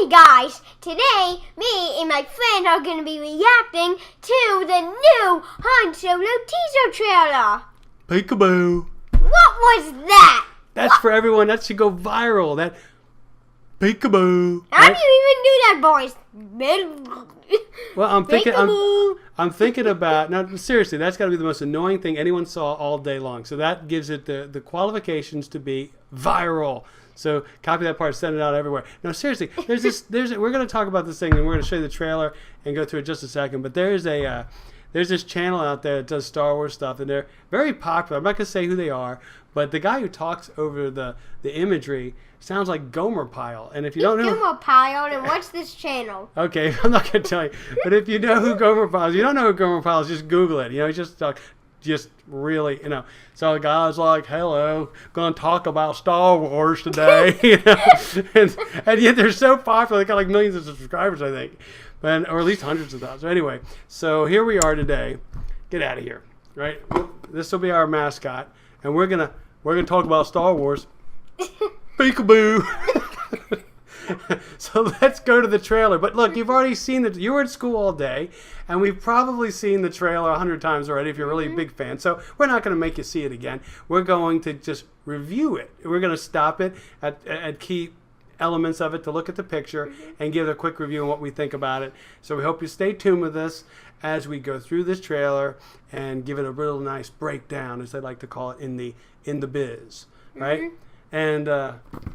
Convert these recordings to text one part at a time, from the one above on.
Hey guys, today me and my friend are going to be reacting to the new Han Solo teaser trailer. Peekaboo. What was that? That's for everyone. That should go viral. That peekaboo. How do you even do that voice? Well, I'm thinking. Peekaboo. I'm thinking about now. Seriously, that's got to be the most annoying thing anyone saw all day long. So that gives it the qualifications to be viral. So copy that part, send it out everywhere. No, seriously, we're going to talk about this thing and we're going to show you the trailer and go through it just a second. But there's this channel out there that does Star Wars stuff, and they're very popular. I'm not going to say who they are, but the guy who talks over the imagery sounds like Gomer Pyle. And if you don't know Gomer Pyle, and what's this channel? Okay, I'm not going to tell you. But if you know who Gomer Pyle is, you don't know who Gomer Pyle is, just Google it. You know, he's just really, you know. So the guy's like, hello, going to talk about Star Wars today. You know? and yet they're so popular. They got like millions of subscribers, I think. Or at least hundreds of thousands. Anyway, so here we are today. Get out of here, right? This will be our mascot. And we're gonna talk about Star Wars. Peekaboo. So let's go to the trailer. But look, you've already seen you were at school all day, and we've probably seen the trailer 100 times already if you're really a big fan. So we're not going to make you see it again. We're going to just review it. We're going to stop it at key elements of it to look at the picture and give a quick review on what we think about it. So we hope you stay tuned with us as we go through this trailer and give it a real nice breakdown, as they like to call it in the biz, right? And,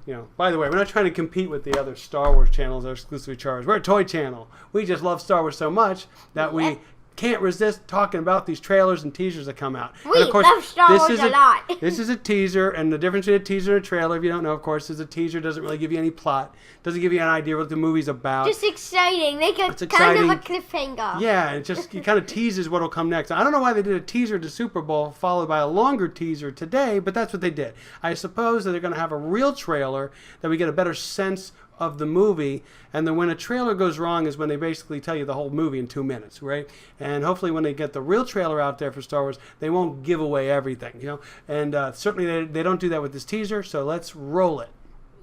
you know, by the way, we're not trying to compete with the other Star Wars channels that are exclusively charged. We're a toy channel. We just love Star Wars so much that we can't resist talking about these trailers and teasers that come out. We and of course, love Star Wars a lot. This is a teaser, and the difference between a teaser and a trailer, if you don't know, of course, is a teaser doesn't really give you any plot, doesn't give you an idea what the movie's about. Just exciting. They got It's kind of exciting. a cliffhanger. Yeah, it kind of teases what will come next. I don't know why they did a teaser to Super Bowl followed by a longer teaser today, but that's what they did. I suppose that they're going to have a real trailer that we get a better sense of the movie, and then when a trailer goes wrong is when they basically tell you the whole movie in 2 minutes, right? And hopefully when they get the real trailer out there for Star Wars, they won't give away everything, you know? And certainly they don't do that with this teaser, so let's roll it.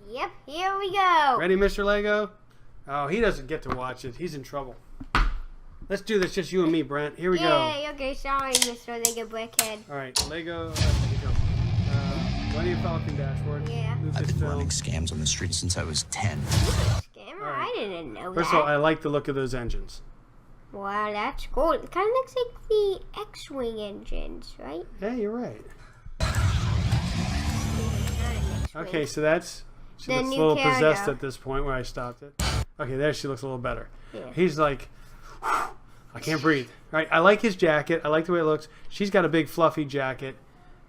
Yep, here we go. Ready, Mr. Lego? Oh, he doesn't get to watch it. He's in trouble. Let's do this, just you and me, Brent. Here we go. Yay, okay, sorry, Mr. Lego Brickhead. All right, Lego. Millennium Falcon dashboard. Yeah. I've been running scams on the street since I was 10. Scammer? Right. I didn't know First that. of all, I like the look of those engines. Wow, that's cool. It kind of looks like the X-Wing engines, right? Yeah, you're right. Not Okay, so she The looks a new little character. possessed at this point where I stopped it. Okay, there she looks a little better. Yeah. He's like, I can't breathe. Right? I like his jacket. I like the way it looks. She's got a big fluffy jacket.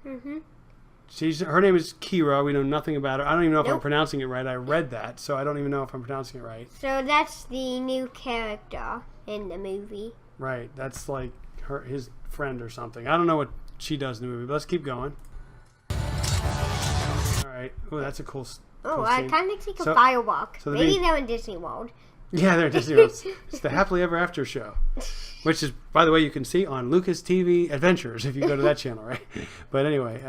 Her name is Kira. We know nothing about her. I don't even know if I'm pronouncing it right. I read that, so I don't even know if I'm pronouncing it right. So that's the new character in the movie. Right. That's like his friend or something. I don't know what she does in the movie, but let's keep going. All right. Oh, that's a cool scene. It kind of looks like a firework. so Maybe they're in Disney World. Yeah, they're Disney World. It's the Happily Ever After show, which is, by the way, you can see on Lucas TV Adventures if you go to that channel, right? But anyway,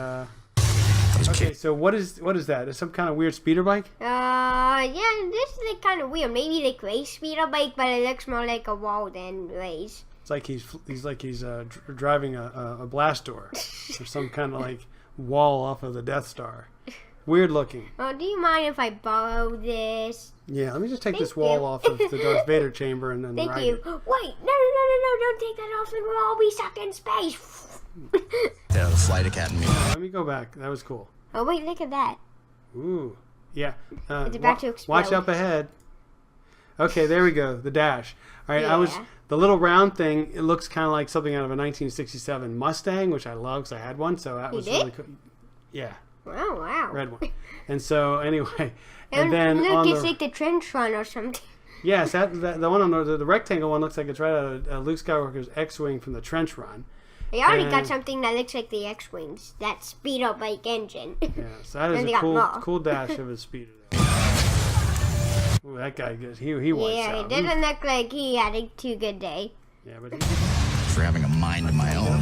okay. So what is that? Is some kind of weird speeder bike? Yeah, this is like kind of weird. Maybe like race speeder bike, but it looks more like a wall than race. It's like he's driving a blast door or some kind of like wall off of the Death Star. Weird looking. Oh, do you mind if I borrow this? Yeah, let me just take this Thank wall you. off of the Darth Vader chamber and then Thank ride you. it. Wait, no, don't take that off and we'll all be stuck in space. The Flight Academy. Let me go back. That was cool. Oh, wait, look at that. Ooh, yeah. It's about to explode. Watch up ahead. Okay, there we go. The dash. All right, Yeah. the little round thing. It looks kind of like something out of a 1967 Mustang, which I love because I had one. So that was did? really cool. Yeah, Oh, wow. red one. And so anyway, and And then look, on it's the like the trench run or something. yes, the one on the rectangle one looks like it's right out of Luke Skywalker's X-wing from the Trench Run. They already And- got something that looks like the X-Wings. That speeder bike engine. Yeah, so that is And they a got more. cool dash of his speeder there. Ooh, that guy gets he wipes Yeah, out. it doesn't look like he had a too good day. Yeah, but For having a mind of my own.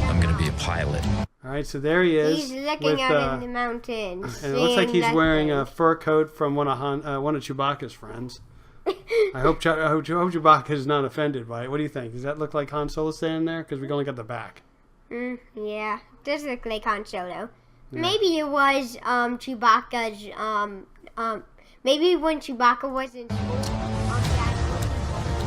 I'm gonna be a pilot. All right, so there he is. He's looking with, out in the mountains. and it looks like seeing he's wearing a nothing. fur coat from one of Chewbacca's friends. I hope Chewbacca is not offended by it. What do you think? Does that look like Han Solo standing there? Because we only got the back. Yeah, does look like Han Solo. Maybe it was Chewbacca's maybe when Chewbacca was in school.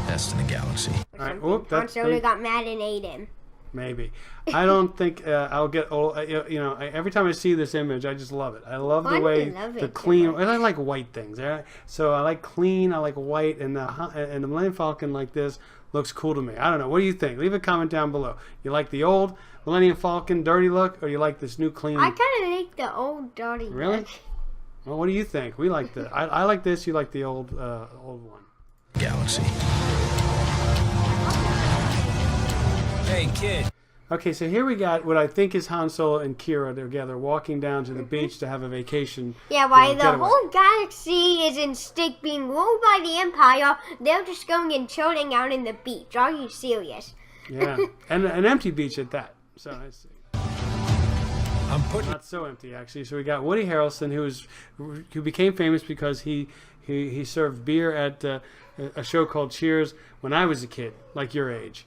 Best in the galaxy. All right, Han whoop, that's Solo got mad and ate him. maybe. I don't think I'll get old. Every time I see this image, I just love it. I love the Why do way you love the it so clean. much? I like white things. So I like clean. I like white, and the Millennium Falcon like this looks cool to me. I don't know. What do you think? Leave a comment down below. You like the old Millennium Falcon dirty look, or you like this new clean? I kind of like the old dirty Really? look. Well, what do you think? We like the. I like this. You like the old one. Galaxy. Hey, kid. Okay, so here we got what I think is Han Solo and Kira together walking down to the beach to have a vacation. Yeah, while the getaway. whole galaxy is in stake being ruled by the Empire, they're just going and chilling out in the beach. Are you serious? Yeah, and an empty beach at that. So I see. I'm putting. Not so empty actually. So we got Woody Harrelson, who became famous because he served beer at a show called Cheers when I was a kid, like your age.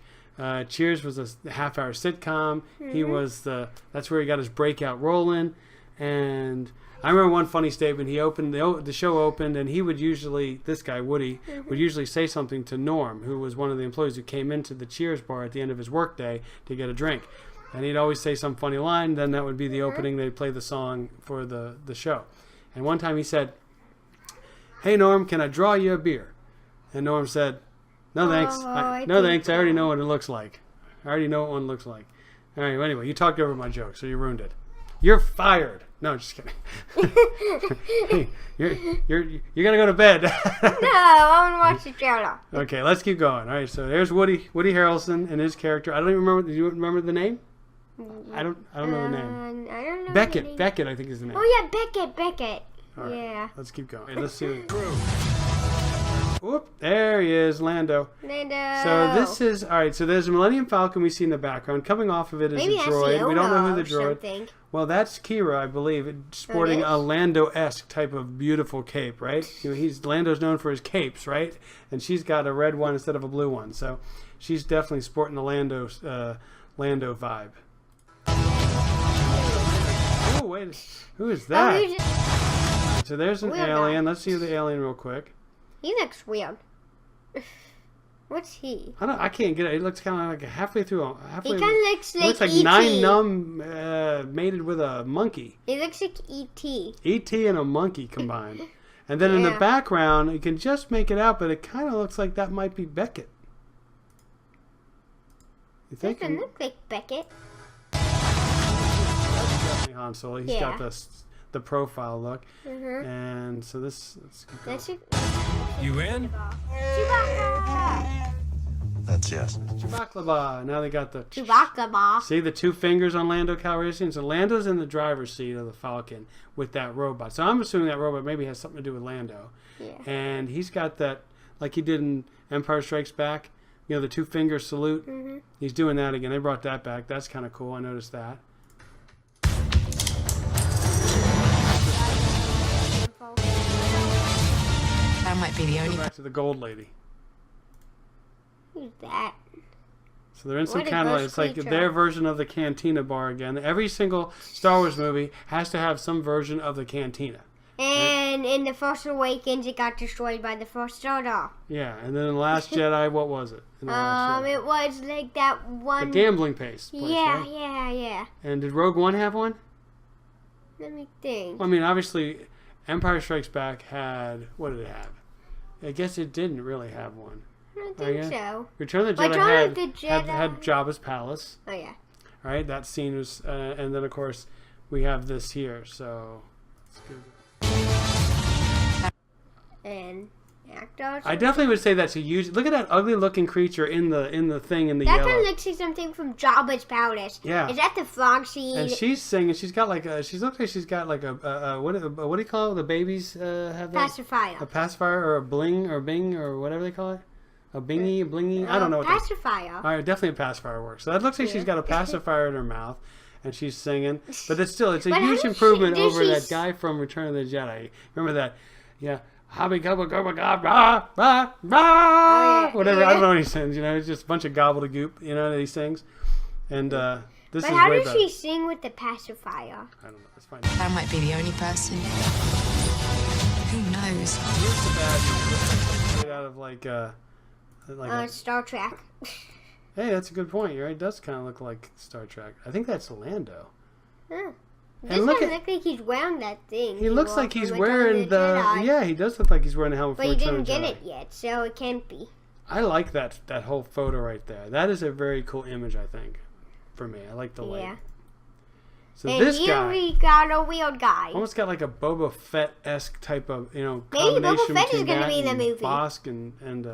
Cheers was a half-hour sitcom. He was that's where he got his breakout role in. And I remember one funny statement. He opened the show opened, and he would usually, this guy Woody would usually say something to Norm, who was one of the employees who came into the Cheers bar at the end of his workday to get a drink. And he'd always say some funny line. Then that would be the opening. They'd play the song for the show. And one time he said, "Hey Norm, can I draw you a beer?" And Norm said, "No thanks. No thanks. I already know what it looks like. I already know what one looks like." All right. Anyway, you talked over my joke, so you ruined it. You're fired. No, just kidding. Hey, you're gonna go to bed. No, I want to watch the trailer. Okay, let's keep going. All right. So there's Woody Harrelson and his character. I don't even remember. Do you remember the name? I don't know the name. I don't know. Beckett. the name. Beckett, I think is the name. Oh yeah, Beckett. All right, Yeah. Let's keep going. Hey, let's see. Crew. Whoop! There he is, Lando. Lando. So this is all right. So there's a Millennium Falcon we see in the background. Coming off of it is Maybe a that's droid. Yoda We don't know who the or droid. something. Well, that's Kira, I believe, sporting is? a Lando-esque type of beautiful cape, right? Lando's known for his capes, right? And she's got a red one instead of a blue one, so she's definitely sporting the Lando vibe. Oh wait, who is Oh, that? who's it? So there's an Weird alien. guy. Let's see the alien real quick. He looks weird. What's he? I can't get it. It looks kind of like halfway through. He kind of looks It like looks like E.T. Nine Numb mated with a monkey. He looks like E.T. E.T. and a monkey combined. And then in the Yeah. background, you can just make it out, but it kind of looks like that might be Beckett. You think? Doesn't look like Beckett. Han Solo. He's Yeah. got the profile look. Mm-hmm. And so let's keep going. That's a You in? Chewbacca. That's yes. Chewbacca. Now they got the... Chewbacca. See the two fingers on Lando Calrissian? So Lando's in the driver's seat of the Falcon with that robot. So I'm assuming that robot maybe has something to do with Lando. Yeah. And he's got that, like he did in Empire Strikes Back, the two finger salute. Mm-hmm. He's doing that again. They brought that back. That's kind of cool. I noticed that. That might be the only. Go back to the gold lady. Who's that? So they're in some What a kind of, gross it's like creature. their version of the cantina bar again. Every single Star Wars movie has to have some version of the cantina. And in The Force Awakens, it got destroyed by the First Order. Yeah, and then in The Last Jedi, what was it? In The Last Jedi? It was like that The one. gambling place. Yeah, right? yeah. And did Rogue One have one? Let me think. Well, I mean, obviously, Empire Strikes Back had, what did it have? I guess it didn't really have one. I don't Oh, think yeah? so. Return of the Jedi, Return of the had Jedi. Jabba's palace, Oh yeah. right? That scene was, and then of course we have this here. So let's go. And actors. I definitely would say that's a huge. Look at that ugly looking creature in the thing in the That yellow. kind of looks like something from Jabba's palace. Yeah. Is that the frog seed? And she's singing. She's got like she looks like she's got like what do you call it? The babies have that? Pacifier. A pacifier or a bling or bing or whatever they call it. A bingy, a blingy. I don't know what. Pacifier. All right, definitely a pacifier works. So that looks like she's got a pacifier in her mouth, and she's singing. But it's a But how huge does improvement she- does over she that guy from Return of the Jedi. Remember that? Yeah. Hobby gobble gobble gobble rah, rah, rah, whatever. I don't know what he sings. You know, it's just a bunch of gobbledygook. You know that he sings. And this But is how way does better. she sing with the pacifier? I don't know. It's fine. I might be the only person. Who knows? Here's the bad news. Straight out of Star Trek. Hey, that's a good point. You're right. It does kind of look like Star Trek. I think that's Lando. Huh. And Doesn't look look at- like he's wearing that thing. He looks like wore he's from wearing Return of the. Jedi. Yeah, he does look like he's wearing the helmet. But for he Return didn't of get Jedi. it yet, so it can't be. I like that whole photo right there. That is a very cool image, I think, for me. I like the light. Yeah. So And this here guy we got a weird guy. almost got like a Boba Fett-esque type of, Maybe Boba combination Fett is between gonna that be in the and movie. Bosk and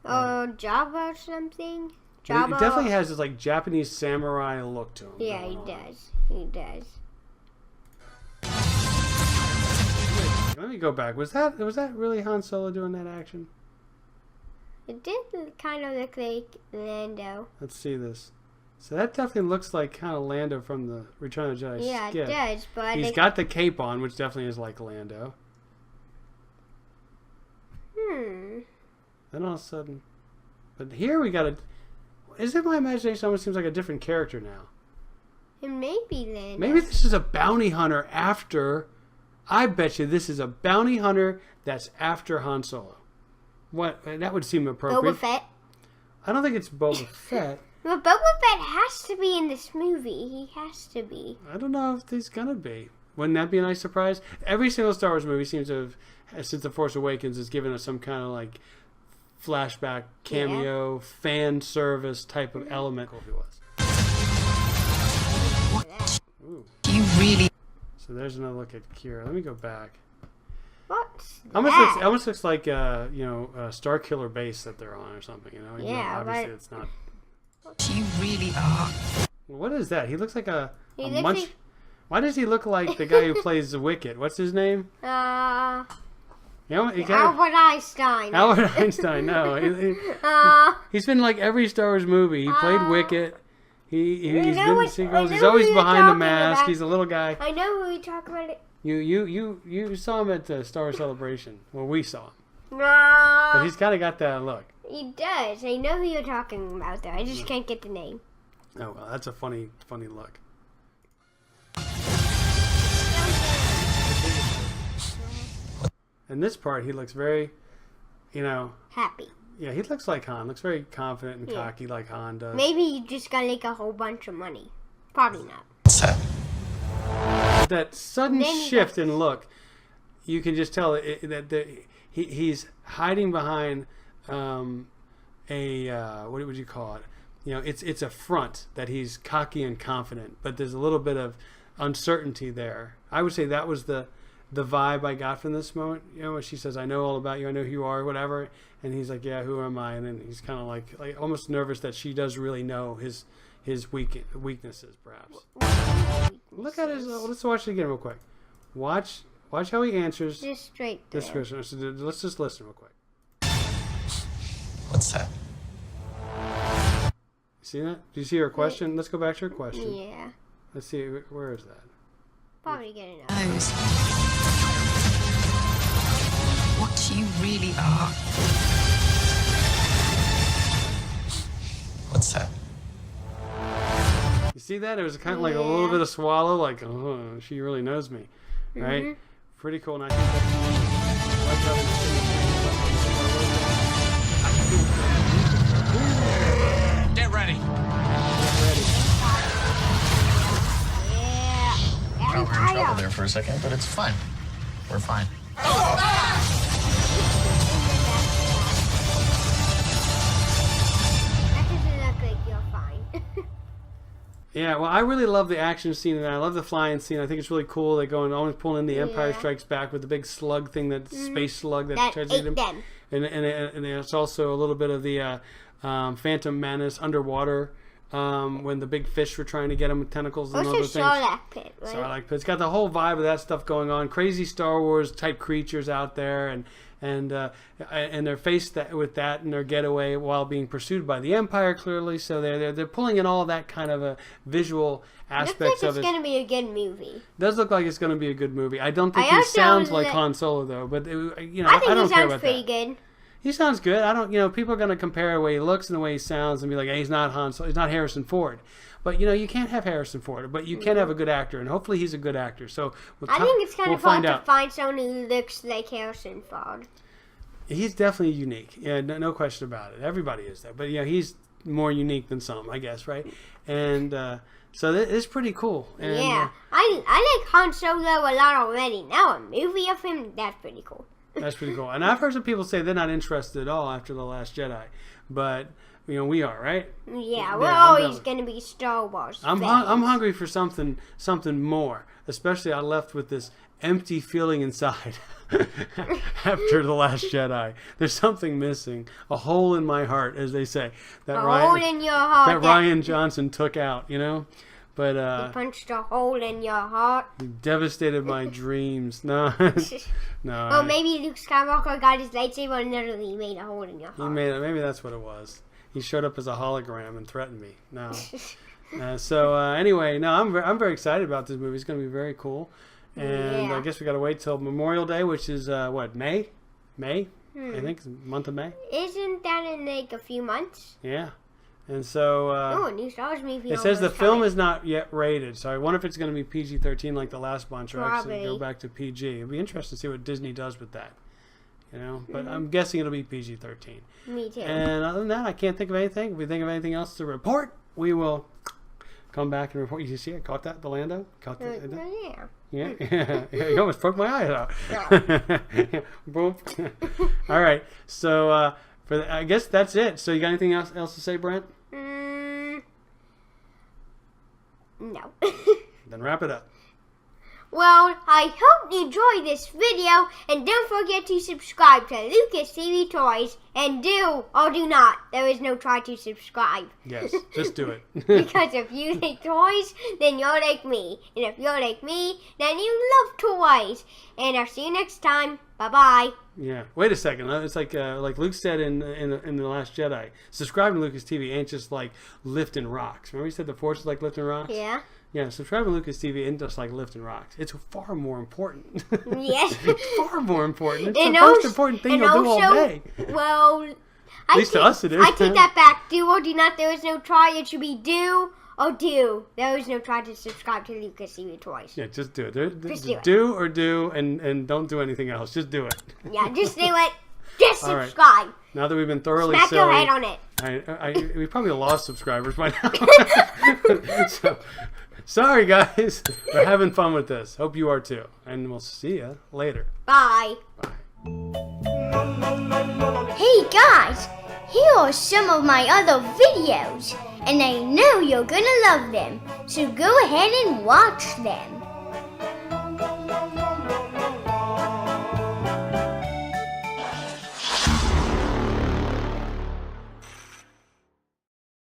Jabba or something? he Jabba. definitely has this like Japanese samurai look to him. Yeah, he going on. does. He does. Let me go back. Was that really Han Solo doing that action? It did kind of look like Lando. Let's see this. So that definitely looks like kind of Lando from the Return of the Jedi. Yeah, skit. it does. But He's got the cape on, which definitely is like Lando. Then all of a sudden, but here we got a. Is it my imagination? It almost seems like a different character now. It may be Lando. Maybe this is a bounty hunter after. I bet you this is a bounty hunter that's after Han Solo. What? That would seem appropriate. Boba Fett. I don't think it's Boba Fett. Well, Boba Fett has to be in this movie. He has to be. I don't know if he's gonna be. Wouldn't that be a nice surprise? Every single Star Wars movie seems to have, since The Force Awakens, has given us some kind of like flashback, cameo, fan service type of element. If it was. Ooh. You really So there's another look at Kira. Let me go back. What's Almost looks like a Star Killer base that they're on or something. You know, Yeah, obviously right. it's not. you really are. What is that? He looks like a He looks munch. like- Why does he look like the guy who plays the Wicket? What's his name? You know, he kinda- Albert Einstein. Albert Einstein. No, he's been in like every Star Wars movie. He played Wicket. He's know been in what- sequels. I He's know always who you're behind the talking mask. about. He's a little guy. I know who you talk about it. You saw him at the Star Wars Celebration. Well, we saw him, but he's kind of got that look. He does. I know who you're talking about, though. I just can't get the name. Oh well, that's a funny look. In this part, he looks very, Happy. yeah, he looks like Han. Looks very confident and Yeah. cocky like Han does. Maybe you just got like a whole bunch of money. Probably not. What's that? But that sudden Then he shift goes- in look, you can just tell he's hiding behind what would you call it? It's a front that he's cocky and confident, but there's a little bit of uncertainty there. I would say that was the vibe I got from this moment. When she says, "I know all about you. I know who you are," whatever, and he's like, "Yeah, who am I?" And then he's kind of like almost nervous that she does really know his weaknesses, perhaps. Look at his. Let's watch it again real quick. Watch how he answers Just straight this through. question. So let's just listen real quick. What's that? See that? Do you see her question? Let's go back to her question. Yeah. Let's see. Where is that? Probably good enough. Knows what you really are. What's that? You see that? It was kind of like a little bit of swallow, like, oh, she really knows me, right? Pretty cool. And I think Get ready. Yeah. Thought we were in trouble Fire. there for a second, but it's fine. We're fine. That doesn't look like you're fine. Yeah, well, I really love the action scene, and I love the flying scene. I think it's really cool. They go and always pulling in the Empire Yeah. Strikes Back with the big slug thing, that space slug that That tries to eat ate him. them. And it's also a little bit of the Phantom Menace underwater when the big fish were trying to get him with tentacles and Also other things. Sarlacc pit, right? Sarlacc pit. It's got the whole vibe of that stuff going on. Crazy Star Wars type creatures out there, and they're faced with that in their getaway while being pursued by the Empire. Clearly, so they're pulling in all that kind of a visual aspects Looks like of it's it. going to be a good movie. Does look like it's going to be a good movie. I don't think I he also sounds like li- Han Solo though, but I I think don't he care sounds about pretty that. good. He sounds good. I don't, people are going to compare the way he looks and the way he sounds and be like, hey, he's not Han Solo, he's not Harrison Ford. But you can't have Harrison Ford, but you can have a good actor, and hopefully he's a good actor. So I think it's kind we'll of fun find to out. find someone who looks like Harrison Ford. He's definitely unique. Yeah, no question about it. Everybody is that, but he's more unique than some, I guess, right? And so it's pretty cool. And, Yeah, I like Han Solo a lot already. Now a movie of him, that's pretty cool. that's pretty cool. And I've heard some people say they're not interested at all after The Last Jedi, but we are, right? Yeah, we're I'm always down. going to be Star Wars I'm fans. hungry for something more. Especially I left with this empty feeling inside after The Last Jedi. There's something missing, a hole in my heart, as they say. That A hole in your heart. that Ryan Johnson took out, But You punched a hole in your heart. he devastated my dreams. No, no. Well, maybe Luke Skywalker got his lightsaber and literally made a hole in your He heart. made it. Maybe that's what it was. He showed up as a hologram and threatened me. No. So anyway, no, I'm very excited about this movie. It's going to be very cool, and Yeah. I guess we got to wait till Memorial Day, which is May, I think, it's the month of May. Isn't that in like a few months? Yeah, and so Oh, a new Star Wars movie. it says the almost film coming. is not yet rated. So I wonder if it's going to be PG-13 like the last bunch, or actually go Probably. back to PG. It'll be interesting to see what Disney does with that. But Mm-hmm. I'm guessing it'll be PG-13. Me too. And other than that, I can't think of anything. If we think of anything else to report, we will come back and report. You see, I caught that, the Lando? Caught that? Yeah. Yeah. You almost broke my eye out. Boom. All right. So, I guess that's it. So, you got anything else to say, Brent? No. Then wrap it up. Well, I hope you enjoyed this video, and don't forget to subscribe to Lucas TV Toys, and do or do not, there is no try to subscribe. Yes, just do it. Because if you like toys, then you're like me, and if you're like me, then you love toys. And I'll see you next time. Bye-bye. Yeah. Wait a second. It's like Luke said in The Last Jedi. Subscribing to Lucas TV ain't just like lifting rocks. Remember he said the Force is like lifting rocks? Yeah. Yeah, subscribing to Lucas TV ain't just like lifting rocks. It's far more important. Yes. Far more important. It's And the most also- important thing and you'll do all also- day. Well, At least to us it is. I take that back. Do or do not, there is no try. It should be do or do. There is no try to subscribe to Lucas TV Toys. Yeah, just do it. Just do it. Do or do, and don't do anything else. Just do it. Yeah, just do it. Just All right. subscribe. Now that we've been thoroughly Smack your silly, head on it. we probably lost subscribers by now. So, sorry guys, we're having fun with this. Hope you are too, and we'll see you later. Bye. Hey guys, here are some of my other videos, and I know you're gonna love them, so go ahead and watch them.